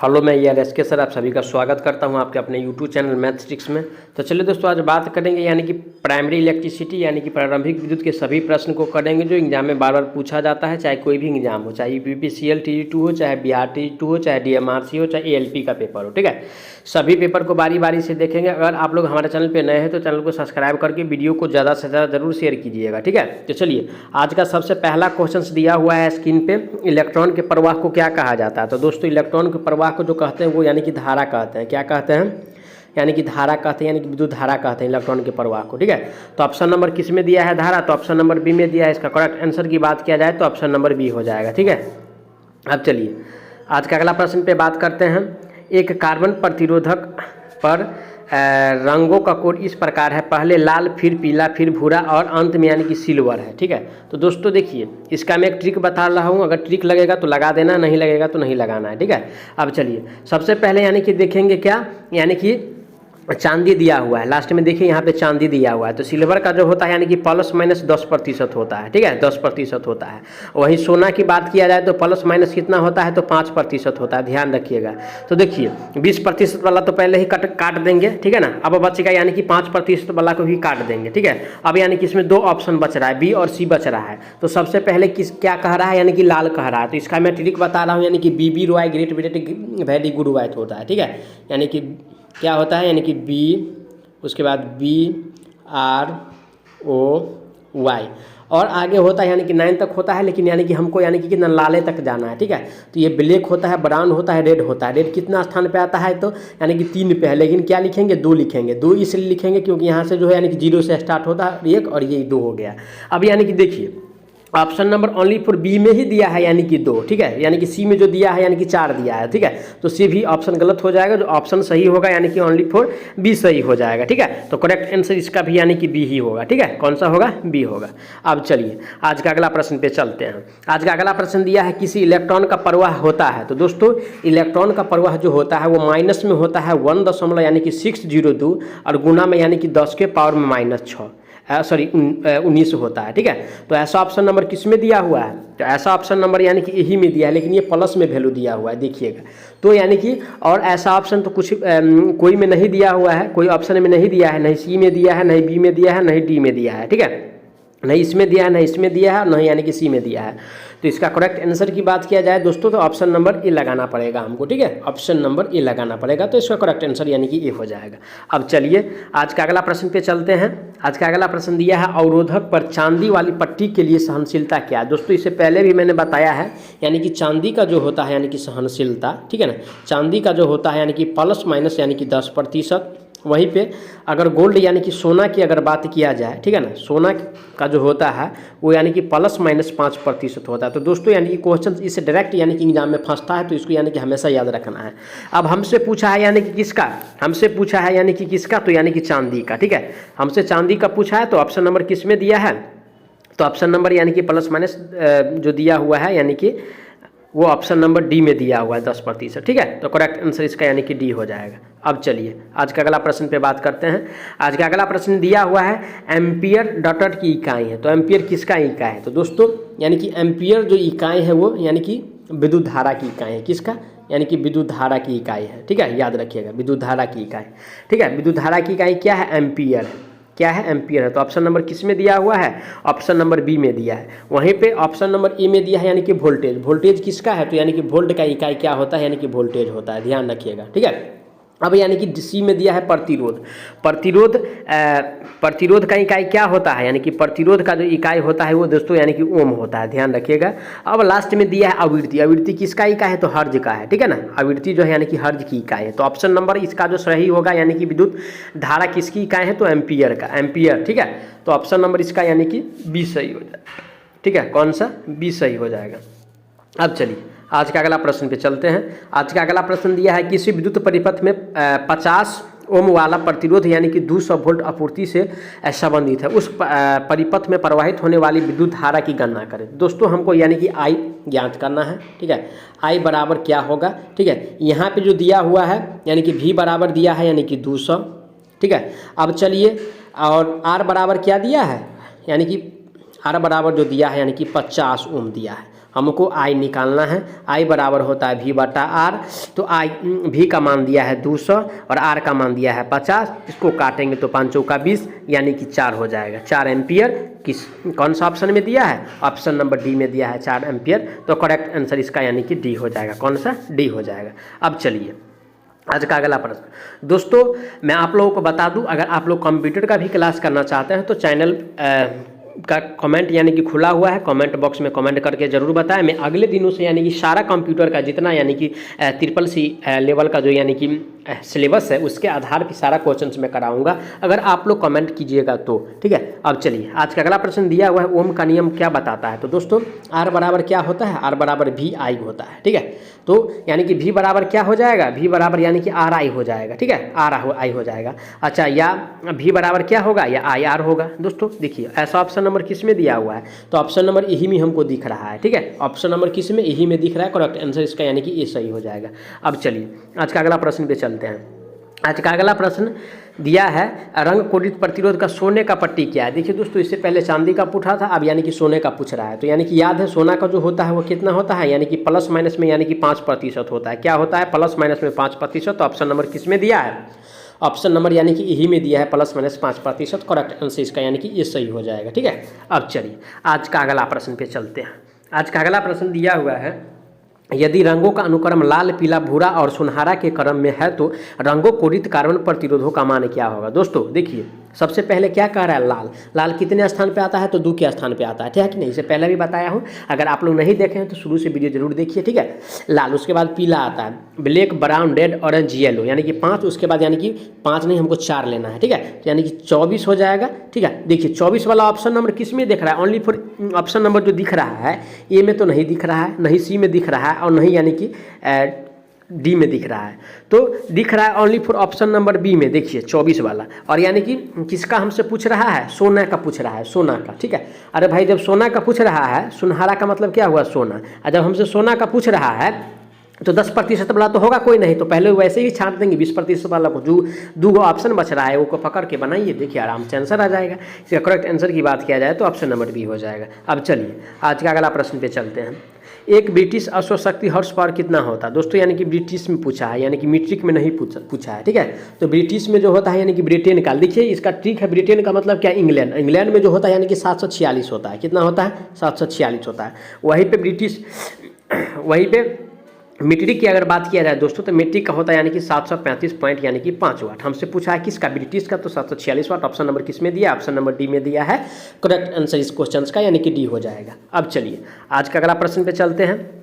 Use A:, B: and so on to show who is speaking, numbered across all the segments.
A: Hello, मैं ERSK sir, आप सभी का स्वागत करता हूं आपके अपने यूट्यूब चैनल मैथ्स ट्रिक्स में। तो चलिए दोस्तों, आज बात करेंगे यानी कि प्राइमरी इलेक्ट्रिसिटी यानी कि प्रारंभिक विद्युत के सभी प्रश्न को करेंगे जो एग्जाम में बार बार पूछा जाता है, चाहे कोई भी एग्जाम हो, चाहे UPPCL TE2 हो, चाहे बिहार TE2 हो, चाहे DMRC हो, चाहे ALP का पेपर हो। ठीक है, सभी पेपर को बारी बारी से देखेंगे। अगर आप लोग हमारे चैनल पर नए हैं तो चैनल को सब्सक्राइब करके वीडियो को ज़्यादा से ज़्यादा जरूर शेयर कीजिएगा। ठीक है, तो चलिए आज का सबसे पहला क्वेश्चन दिया हुआ है स्क्रीन पे, इलेक्ट्रॉन के प्रवाह को क्या कहा जाता है। तो दोस्तों, इलेक्ट्रॉन के प्रवाह को जो कहते हैं वो यानी कि धारा कहते हैं। क्या कहते हैं? यानी कि धारा कहते हैं, यानी कि विद्युत धारा कहते हैं इलेक्ट्रॉन के प्रवाह को। ठीक है, तो ऑप्शन नंबर किस में दिया है धारा? तो ऑप्शन नंबर बी में दिया है। इसका करेक्ट आंसर की बात किया जाए तो ऑप्शन नंबर बी हो जाएगा। ठीक है, अब चलिए आज का अगला प्रश्न पे बात करते हैं। एक कार्बन प्रतिरोधक पर रंगों का कोड इस प्रकार है, पहले लाल, फिर पीला, फिर भूरा और अंत में यानी कि सिल्वर है। ठीक है, तो दोस्तों देखिए, इसका मैं एक ट्रिक बता रहा हूँ, अगर ट्रिक लगेगा तो लगा देना, नहीं लगेगा तो नहीं लगाना है। ठीक है, अब चलिए सबसे पहले यानी कि देखेंगे क्या, यानी कि चांदी दिया हुआ है, लास्ट में देखिए यहाँ पे चांदी दिया हुआ है। तो सिल्वर का जो होता है यानी कि ±10% होता है। ठीक है, 10% होता है। वहीं सोना की बात किया जाए तो प्लस माइनस कितना होता है? तो 5% होता है, ध्यान रखिएगा। तो देखिए 20% वाला तो पहले ही काट देंगे। ठीक है ना, अब बचेगा यानी कि 5% वाला को भी काट देंगे। ठीक है, अब यानी कि इसमें दो ऑप्शन बच रहा है, बी और सी बच रहा है। तो सबसे पहले क्या कह रहा है? यानी कि लाल कह रहा है। तो इसका मैं ट्रिक बता रहा हूँ, यानी कि BB great very good white होता है। ठीक है, यानी कि क्या होता है? यानी कि बी, उसके बाद BROY और आगे होता है यानी कि 9 तक होता है, लेकिन यानी कि हमको यानी कि कितना लाले तक जाना है। ठीक है, तो ये ब्लैक होता है, ब्राउन होता है, रेड होता है। रेड कितना स्थान पे आता है? तो यानी कि 3 पे है, लेकिन क्या लिखेंगे? 2 लिखेंगे। 2 इसलिए लिखेंगे क्योंकि यहाँ से जो है यानी कि 0 से स्टार्ट होता है 1 और ये 2 हो गया। अब यानी कि देखिए option number only for B में ही दिया है यानी कि 2। ठीक है, यानी कि सी में जो दिया है यानी कि 4 दिया है। ठीक है, तो सी भी ऑप्शन गलत हो जाएगा, जो ऑप्शन सही होगा यानी कि ओनली फॉर बी सही हो जाएगा। ठीक है, तो करेक्ट आंसर इसका भी यानी कि बी ही होगा। ठीक है, कौन सा होगा? बी होगा। अब चलिए आज का अगला प्रश्न पे चलते हैं। आज का अगला प्रश्न दिया है, किसी इलेक्ट्रॉन का प्रवाह होता है। तो दोस्तों, इलेक्ट्रॉन का प्रवाह जो होता है वो माइनस में होता है 1 यानी कि 602 और गुना में यानी कि 10 के पावर में -6 19 होता है। ठीक है, तो ऐसा ऑप्शन नंबर किस में दिया हुआ है? तो ऐसा ऑप्शन नंबर यानी कि यही में दिया है, लेकिन ये प्लस में वैल्यू दिया हुआ है, देखिएगा। तो यानी कि और ऐसा ऑप्शन तो कुछ कोई में नहीं दिया हुआ है, कोई ऑप्शन में नहीं दिया है, नहीं सी में दिया है, नहीं बी में दिया है, नहीं डी में दिया है। ठीक है, नहीं इसमें दिया है, नहीं इसमें दिया है, नहीं यानी कि सी में दिया है। तो इसका करेक्ट आंसर की बात किया जाए दोस्तों तो ऑप्शन नंबर ए लगाना पड़ेगा हमको। ठीक है, ऑप्शन नंबर ए लगाना पड़ेगा, तो इसका करेक्ट आंसर यानी कि ए हो जाएगा। अब चलिए आज का अगला प्रश्न पे चलते हैं। आज का अगला प्रश्न दिया है, अवरोधक पर चांदी वाली पट्टी के लिए सहनशीलता क्या है। दोस्तों, इससे पहले भी मैंने बताया है, यानी कि चांदी का जो होता है यानी कि सहनशीलता, ठीक है ना, चांदी का जो होता है यानी कि प्लस माइनस यानी कि 10%। वहीं पे अगर गोल्ड यानी कि सोना की अगर बात किया जाए, ठीक है ना, सोना का जो होता है वो यानी कि ±5% होता है। तो दोस्तों यानी कि क्वेश्चन इससे डायरेक्ट यानी कि एग्जाम में फंसता है, तो इसको यानी कि हमेशा याद रखना है। अब हमसे पूछा है यानी कि किसका? हमसे पूछा है यानी कि किसका? तो यानी कि चांदी का। ठीक है, हमसे चांदी का पूछा है, तो ऑप्शन नंबर किस में दिया है? तो ऑप्शन नंबर यानी कि प्लस माइनस जो दिया हुआ है यानी कि वो ऑप्शन नंबर डी में दिया हुआ है 10%। ठीक है, तो करेक्ट आंसर इसका यानी कि डी हो जाएगा। अब चलिए आज का अगला प्रश्न पे बात करते हैं। आज का अगला प्रश्न दिया हुआ है, एम्पियर डॉट की इकाई है। तो एम्पियर किसका इकाई है? तो दोस्तों यानी कि एम्पियर जो इकाई है वो यानी कि विद्युत धारा की इकाई है। किसका? यानी कि विद्युत धारा की इकाई है। ठीक है, याद रखिएगा, विद्युत धारा की इकाई। ठीक है, विद्युत धारा की इकाई क्या है? एम्पियर है। क्या है? एम्पियर है। तो ऑप्शन नंबर किस में दिया हुआ है? ऑप्शन नंबर बी में दिया है। वहीं पे ऑप्शन नंबर ए में दिया है यानी कि वोल्टेज। वोल्टेज किसका है? तो यानी कि वोल्ट का इकाई क्या होता है? यानी कि वोल्टेज होता है, ध्यान रखिएगा। ठीक है, अब यानी कि सी में दिया है प्रतिरोध। प्रतिरोध का इकाई क्या होता है? यानी कि प्रतिरोध का जो इकाई होता है वो दोस्तों यानी कि ओम होता है, ध्यान रखिएगा। अब लास्ट में दिया है आवृत्ति। आवृत्ति किसका इकाई है? तो हर्ज का है। ठीक है ना, आवृत्ति जो है यानी कि हर्ज की इकाई है। तो ऑप्शन नंबर इसका जो सही होगा यानी कि विद्युत धारा किसकी इकाई है? तो एम्पियर का, एम्पियर। ठीक है, तो ऑप्शन नंबर इसका यानी कि बी सही हो जाएगा। ठीक है, कौन सा? बी सही हो जाएगा। अब चलिए आज का अगला प्रश्न पे चलते हैं। आज का अगला प्रश्न दिया है, किसी विद्युत परिपथ में 50 ओम वाला प्रतिरोध यानी कि 200 वोल्ट आपूर्ति से संबंधित है, उस परिपथ में प्रवाहित होने वाली विद्युत धारा की गणना करें। दोस्तों हमको यानी कि आई ज्ञात करना है। ठीक है, आई बराबर क्या होगा? ठीक है, यहाँ पे जो दिया हुआ है यानी कि V बराबर दिया है यानी कि 200। ठीक है, अब चलिए और R बराबर क्या दिया है? यानी कि R बराबर जो दिया है यानी कि 50 ओम दिया है। हमको आई निकालना है। आई बराबर होता है V बटा R। तो आई V का मान दिया है 200 और R का मान दिया है 50। इसको काटेंगे तो 5 चौका 20 यानी कि 4 हो जाएगा। 4 एम्पियर किस कौन सा ऑप्शन में दिया है? ऑप्शन नंबर डी में दिया है 4 एम्पियर। तो करेक्ट आंसर इसका यानी कि डी हो जाएगा। कौन सा? डी हो जाएगा। अब चलिए आज का अगला प्रश्न। दोस्तों मैं आप लोगों को बता दूं, अगर आप लोग कंप्यूटर का भी क्लास करना चाहते हैं तो चैनल का कमेंट यानी कि खुला हुआ है। कमेंट बॉक्स में कमेंट करके ज़रूर बताएं। मैं अगले दिनों से यानी कि सारा कंप्यूटर का जितना यानी कि CCC लेवल का जो यानी कि सिलेबस है उसके आधार पर सारा क्वेश्चंस मैं कराऊंगा, अगर आप लोग कमेंट कीजिएगा तो। ठीक है, अब चलिए आज का अगला प्रश्न दिया हुआ है, ओम का नियम क्या बताता है? तो दोस्तों R बराबर क्या होता है? R बराबर VI होता है। ठीक है, तो यानी कि V बराबर क्या हो जाएगा? V बराबर यानी कि RI हो जाएगा। ठीक है, RI हो जाएगा। अच्छा, या V बराबर क्या होगा? या IR होगा। दोस्तों देखिए ऐसा ऑप्शन नंबर किस में दिया हुआ है? तो ऑप्शन नंबर यही में हमको दिख रहा है। ठीक है, ऑप्शन नंबर किस में? यही में दिख रहा है। करेक्ट आंसर इसका यानी कि ये सही हो जाएगा। अब चलिए आज का अगला प्रश्न पे चलते हैं। आज का अगला प्रश्न दिया है, रंग कोडित प्रतिरोध का सोने का पट्टी क्या है? देखिए दोस्तों इससे पहले चांदी का पूछा था, अब यानी कि सोने का पूछ रहा है। तो यानी कि याद है सोना का जो होता है वो कितना होता है? यानी कि प्लस माइनस में यानी कि 5% होता है। क्या होता है? प्लस माइनस में 5%। तो ऑप्शन नंबर किस में दिया है? ऑप्शन नंबर यानी कि यही में दिया है प्लस माइनस 5%। करेक्ट आंसर इसका यानी कि ये सही हो जाएगा। ठीक है, अब चलिए आज का अगला प्रश्न पे चलते हैं। आज का अगला प्रश्न दिया हुआ है, यदि रंगों का अनुक्रम लाल, पीला, भूरा और सुनहरा के क्रम में है तो रंगों कोडित कार्बन प्रतिरोधों का मान क्या होगा? दोस्तों देखिए सबसे पहले क्या कह रहा है? लाल। लाल कितने स्थान पे आता है? तो 2 के स्थान पे आता है। ठीक है कि नहीं? इसे पहले भी बताया हूँ, अगर आप लोग नहीं देखे हैं तो शुरू से वीडियो जरूर देखिए। ठीक है, लाल, उसके बाद पीला आता है, black, brown, red, orange, yellow, यानी कि 5। उसके बाद यानी कि 5 नहीं हमको 4 लेना है। ठीक है, तो यानी कि 24 हो जाएगा। ठीक है, देखिए 24 वाला ऑप्शन नंबर किस में दिख रहा है? ओनली फॉर ऑप्शन नंबर जो दिख रहा है ए में तो नहीं दिख रहा है, नहीं सी में दिख रहा है और नहीं यानी कि डी में दिख रहा है। तो दिख रहा है only for option number B में, देखिए 24 वाला। और यानी कि किसका हमसे पूछ रहा है? सोना का पूछ रहा है, सोना का। ठीक है, अरे भाई जब सोना का पूछ रहा है, सुनहरा का मतलब क्या हुआ? सोना। और जब हमसे सोना का पूछ रहा है तो 10% वाला तो होगा कोई नहीं, तो पहले वैसे ही छांट देंगे 20% वाला को। जो 2 ऑप्शन बच रहा है वो को पकड़ के बनाइए, देखिए आराम से आंसर आ जाएगा। इसका करेक्ट आंसर की बात किया जाए तो ऑप्शन नंबर बी हो जाएगा। अब चलिए आज का अगला प्रश्न पे चलते हैं। एक ब्रिटिश अश्वशक्ति हॉर्स पावर कितना होता है? दोस्तों यानी कि ब्रिटिश में पूछा है, यानी कि मीट्रिक में नहीं पूछा है। ठीक है, तो ब्रिटिश में जो होता है यानी कि ब्रिटेन का। देखिए इसका ट्रिक है, ब्रिटेन का मतलब क्या? इंग्लैंड। इंग्लैंड में जो होता है यानी कि 746 होता है। कितना होता है? 746 होता है। वहीं पे ब्रिटिश, वहीं पे मीट्रिक की अगर बात किया जाए दोस्तों तो मीट्रिक का होता है यानी कि 735 पॉइंट यानी कि 5 वाट। हमसे पूछा है किसका? ब्रिटिश का। तो 746 वाट ऑप्शन नंबर किस में दिया? ऑप्शन नंबर डी में दिया है। करेक्ट आंसर इस क्वेश्चन का यानी कि डी हो जाएगा। अब चलिए आज का अगला प्रश्न पे चलते हैं।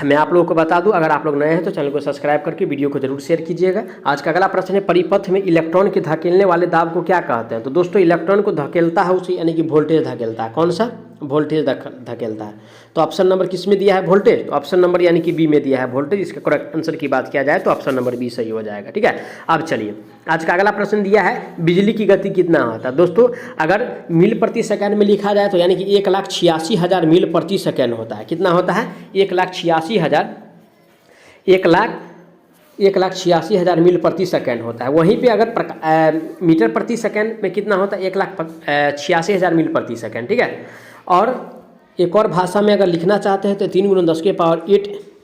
A: मैं आप लोगों को बता दूं, अगर आप लोग नए हैं तो चैनल को सब्सक्राइब करके वीडियो को जरूर शेयर कीजिएगा। आज का अगला प्रश्न है, परिपथ में इलेक्ट्रॉन के धकेलने वाले दाब को क्या कहते हैं? तो दोस्तों इलेक्ट्रॉन को धकेलता है उसे यानी कि वोल्टेज धकेलता है। कौन सा? वोल्टेज धकेलता है। तो ऑप्शन नंबर किस में दिया है? वोल्टेज। तो ऑप्शन नंबर यानी कि बी में दिया है वोल्टेज। इसका करेक्ट आंसर की बात किया जाए तो ऑप्शन नंबर बी सही हो जाएगा। ठीक है, अब चलिए आज का अगला प्रश्न दिया है, बिजली की गति कितना होता है? दोस्तों अगर मील प्रति सेकंड में लिखा जाए तो यानी कि 1,86,000 मील प्रति सेकंड होता है। कितना होता है? 1,86,000 मील प्रति सेकंड होता है। वहीं पे अगर मीटर प्रति सेकंड में कितना होता है? 1,86,000 मील प्रति सेकंड। ठीक है, और एक और भाषा में अगर लिखना चाहते हैं तो 3 × 10⁸,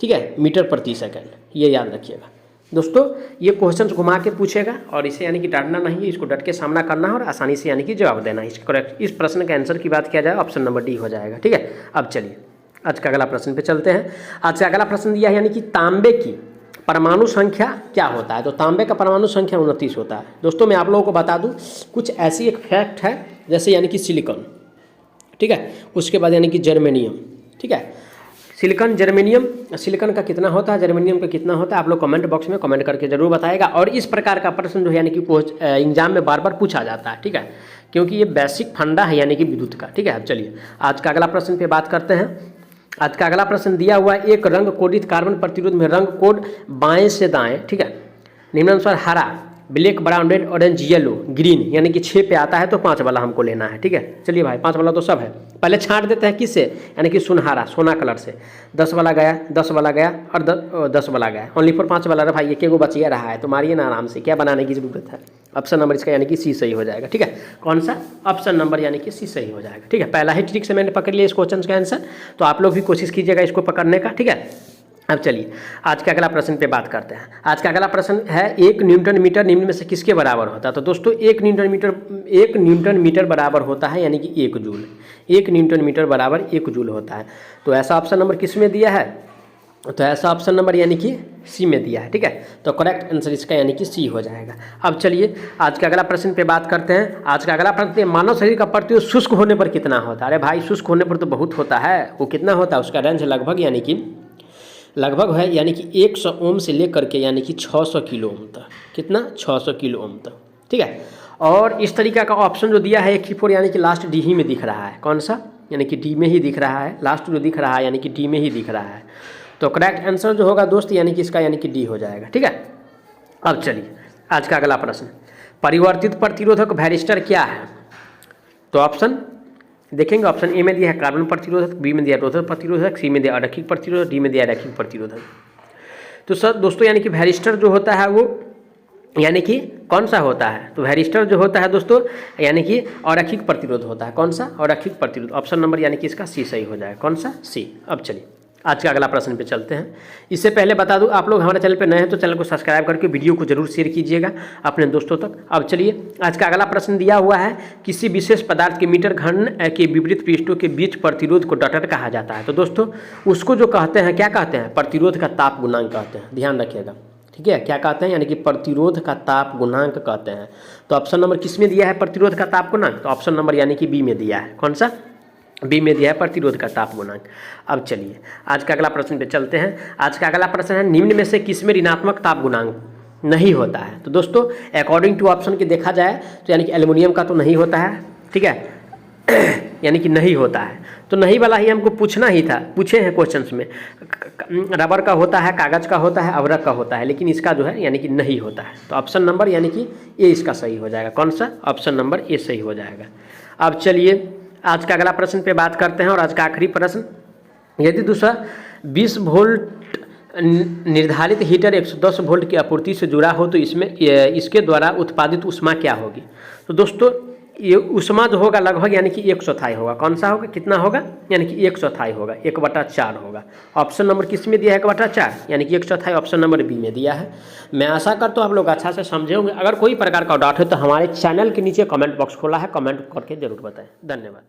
A: ठीक है, मीटर प्रति सेकंड। ये याद रखिएगा दोस्तों। ये क्वेश्चन घुमा के पूछेगा और इसे यानी कि डरना नहीं है, इसको डट के सामना करना है और आसानी से यानी कि जवाब देना है। इसके करेक्ट इस प्रश्न का आंसर की बात किया जाए ऑप्शन नंबर डी हो जाएगा। ठीक है, अब चलिए आज का अगला प्रश्न पे चलते हैं। आज का अगला प्रश्न दिया है यानी कि तांबे की परमाणु संख्या क्या होता है? तो तांबे का परमाणु संख्या 29 होता है। दोस्तों मैं आप लोगों को बता दूं, कुछ ऐसी एक फैक्ट है जैसे यानी कि सिलिकॉन, ठीक है, उसके बाद यानी कि जर्मेनियम। ठीक है, सिलिकॉन, जर्मेनियम, सिलिकॉन का कितना होता है, जर्मेनियम का कितना होता है, आप लोग कमेंट बॉक्स में कमेंट करके जरूर बताएगा। और इस प्रकार का प्रश्न जो है यानी कि एग्जाम में बार बार पूछा जाता है। ठीक है, क्योंकि ये बेसिक फंडा है यानी कि विद्युत का। ठीक है, अब चलिए आज का अगला प्रश्न पे बात करते हैं। आज का अगला प्रश्न दिया हुआ है, एक रंग कोडित कार्बन प्रतिरोध में रंग कोड बाएं से दाएं, ठीक है, निम्नानुसार हरा, black, brown, red, orange, yellow, green, यानी कि 6 पे आता है तो 5 वाला हमको लेना है। ठीक है, चलिए भाई 5 वाला तो सब है। पहले छांट देते हैं किससे, यानी कि सुनहरा, सोना कलर से। 10 वाला गया, 10 वाला गया और 10 वाला गया। ओनली फॉर 5 वाला। भाई एक एगो बचिया रहा है तो मारिए ना आराम से, क्या बनाने की जरूरत है। ऑप्शन नंबर इसका यानी कि सी सही हो जाएगा। ठीक है, कौन सा, ऑप्शन नंबर यानी कि सी सही हो जाएगा। ठीक है, पहला ही ट्रिक से मैंने पकड़ लिया इस क्वेश्चन का आंसर, तो आप लोग भी कोशिश कीजिएगा इसको पकड़ने का। ठीक है, अब चलिए आज के अगला प्रश्न पे बात करते हैं। आज का अगला प्रश्न है 1 न्यूटन मीटर निम्न में से किसके बराबर होता है। तो दोस्तों 1 न्यूटन मीटर बराबर होता है यानी कि 1 जूल। 1 न्यूटन मीटर बराबर 1 जूल होता है। तो ऐसा ऑप्शन नंबर किस में दिया है, तो ऐसा ऑप्शन नंबर यानी कि सी में दिया है। ठीक है, तो करेक्ट आंसर इसका यानी कि सी हो जाएगा। अब चलिए आज के अगला प्रश्न पे बात करते हैं। आज का अगला प्रश्न, मानव शरीर का प्रतिरोध शुष्क होने पर कितना होता है। अरे भाई शुष्क होने पर तो बहुत होता है, वो कितना होता है, उसका रेंज लगभग है यानी कि 100 ओम से लेकर के यानी कि 600 किलो ओम तक। कितना, 600 किलो ओम तक। ठीक है, और इस तरीका का ऑप्शन जो दिया है 84 यानी कि लास्ट डी ही में दिख रहा है। कौन सा, यानी कि डी में ही दिख रहा है, लास्ट जो दिख रहा है यानी कि डी में ही दिख रहा है। तो करेक्ट आंसर जो होगा दोस्त यानी कि इसका यानी कि डी हो जाएगा। ठीक है, अब चलिए आज का अगला प्रश्न, परिवर्तित प्रतिरोधक वैरिस्टर क्या है। तो ऑप्शन देखेंगे, ऑप्शन ए में दिया है कार्बन प्रतिरोधक, बी में दिया रोधक प्रतिरोधक, सी में दिया अरैखिक प्रतिरोधक, डी में दिया रैखिक प्रतिरोधक। तो सर दोस्तों यानी कि वैरिस्टर जो होता है वो यानी कि कौन सा होता है, तो वैरिस्टर जो होता है दोस्तों यानी कि अरैखिक प्रतिरोध होता है। कौन सा, अरैखिक प्रतिरोध। ऑप्शन नंबर यानी कि इसका सी सही हो जाएगा। कौन सा, सी। अब चलिए आज का अगला प्रश्न पे चलते हैं। इससे पहले बता दूं, आप लोग हमारे चैनल पे नए हैं तो चैनल को सब्सक्राइब करके वीडियो को जरूर शेयर कीजिएगा अपने दोस्तों तक। अब चलिए आज का अगला प्रश्न दिया हुआ है, किसी विशेष पदार्थ के मीटर घन के विपरीत पृष्ठों के बीच प्रतिरोध को डटर कहा जाता है। तो दोस्तों उसको जो कहते हैं, क्या कहते हैं, प्रतिरोध का ताप गुणांक कहते हैं। ध्यान रखिएगा। ठीक है, क्या कहते हैं, यानी कि प्रतिरोध का ताप गुणांक कहते हैं। तो ऑप्शन नंबर किस में दिया है प्रतिरोध का ताप गुणांक, तो ऑप्शन नंबर यानी कि बी में दिया है। कौन सा, बी में दिया है प्रतिरोध का ताप गुणांक। अब चलिए आज का अगला प्रश्न पे चलते हैं। आज का अगला प्रश्न है, निम्न में से किस में ऋणात्मक ताप गुणांक नहीं होता है। तो दोस्तों अकॉर्डिंग टू ऑप्शन के देखा जाए तो यानी कि एल्युमिनियम का तो नहीं होता है। ठीक है यानी कि नहीं होता है, तो नहीं वाला ही हमको पूछना ही था, पूछे हैं क्वेश्चंस में। रबर का होता है, कागज का होता है, अवरक का होता है, लेकिन इसका जो है यानी कि नहीं होता है। तो ऑप्शन नंबर यानी कि ए इसका सही हो जाएगा। कौन सा, ऑप्शन नंबर ए सही हो जाएगा। अब चलिए आज का अगला प्रश्न पे बात करते हैं। और आज का आखिरी प्रश्न, यदि दूसरा 20 वोल्ट निर्धारित हीटर 110 वोल्ट की आपूर्ति से जुड़ा हो तो इसके द्वारा उत्पादित ऊष्मा क्या होगी। तो दोस्तों ये ऊष्मा जो होगा लगभग यानी कि 1/4 होगा। कौन सा होगा, कितना होगा, यानी कि 1/4 होगा, 1/4 होगा। ऑप्शन नंबर किस में दिया है, 1/4 यानी कि 1/4 ऑप्शन नंबर बी में दिया है। मैं आशा करता हूँ आप लोग अच्छा से समझे होंगे। अगर कोई प्रकार का डाउट है तो हमारे चैनल के नीचे कमेंट बॉक्स खोला है, कमेंट करके जरूर बताएं। धन्यवाद।